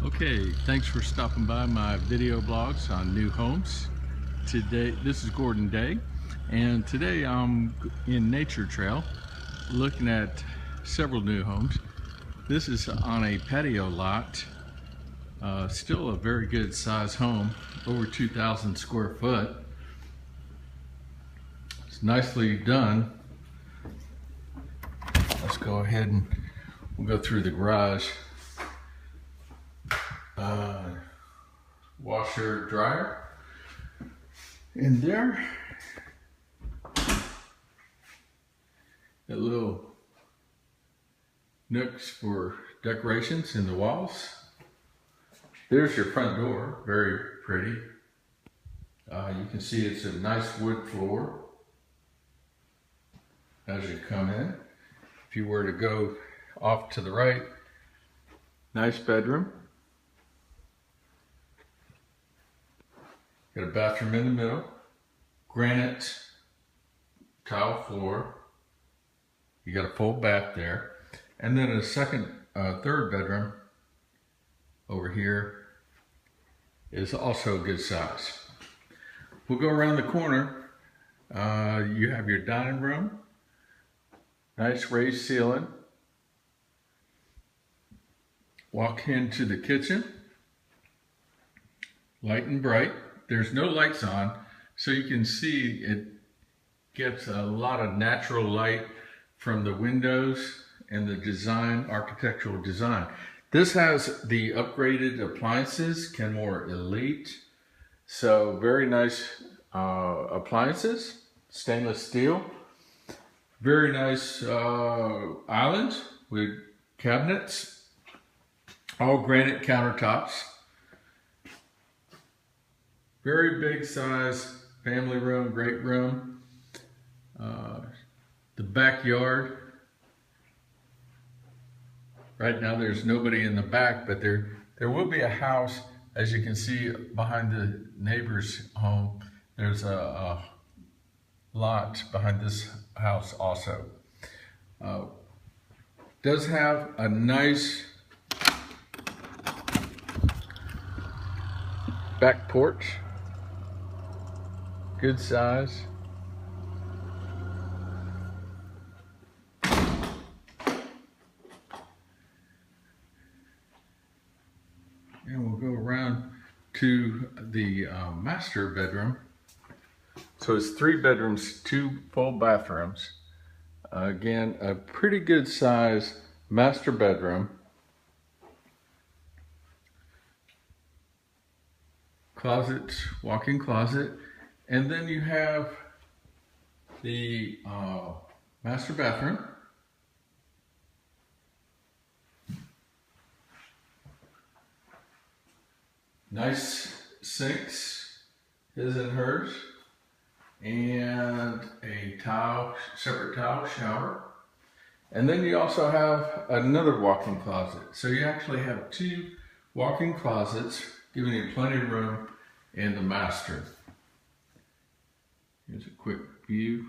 Okay, thanks for stopping by my video blogs on new homes. Today, this is Gordon Day, and today I'm in Nature Trail looking at several new homes. This is on a patio lot, still a very good size home, over 2,000 square foot. It's nicely done. Let's go ahead and we'll go through the garage. Washer, dryer in there. Got little nooks for decorations in the walls. There's your front door, very pretty. You can see it's a nice wood floor as you come in. If you were to go off to the right, nice bedroom. Got a bathroom in the middle, granite tile floor. You got a full bath there. And then a third bedroom over here is also a good size. We'll go around the corner. You have your dining room, nice raised ceiling. Walk into the kitchen, light and bright. There's no lights on, so you can see it gets a lot of natural light from the windows and the design, architectural design. This has the upgraded appliances, Kenmore Elite. So very nice appliances, stainless steel. Very nice island with cabinets, all granite countertops. Very big size family room, great room. The backyard. Right now there's nobody in the back, but there will be a house, as you can see behind the neighbor's home. There's a lot behind this house also. Does have a nice back porch. Good size. And we'll go around to the master bedroom. So it's 3 bedrooms, 2 full bathrooms. Again, a pretty good size master bedroom. Closet, walk-in closet. And then you have the master bathroom. Nice sinks, his and hers, and a separate tile shower. And then you also have another walk-in closet. So you actually have 2 walk-in closets, giving you plenty of room in the master. Here's a quick view.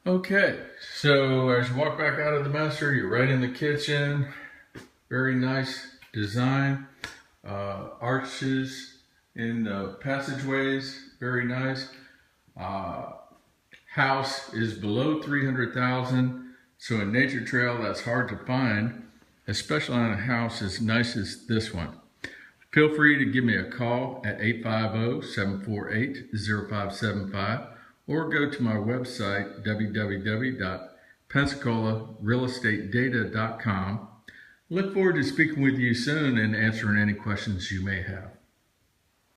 Okay, so as you walk back out of the master, you're right in the kitchen. Very nice design. Arches in the passageways, very nice. House is below 300,000, so in Nature Trail that's hard to find, especially on a house as nice as this one. Feel free to give me a call at 850-748-0575 or go to my website, www.pensacolarealestateData.com. Look forward to speaking with you soon and answering any questions you may have.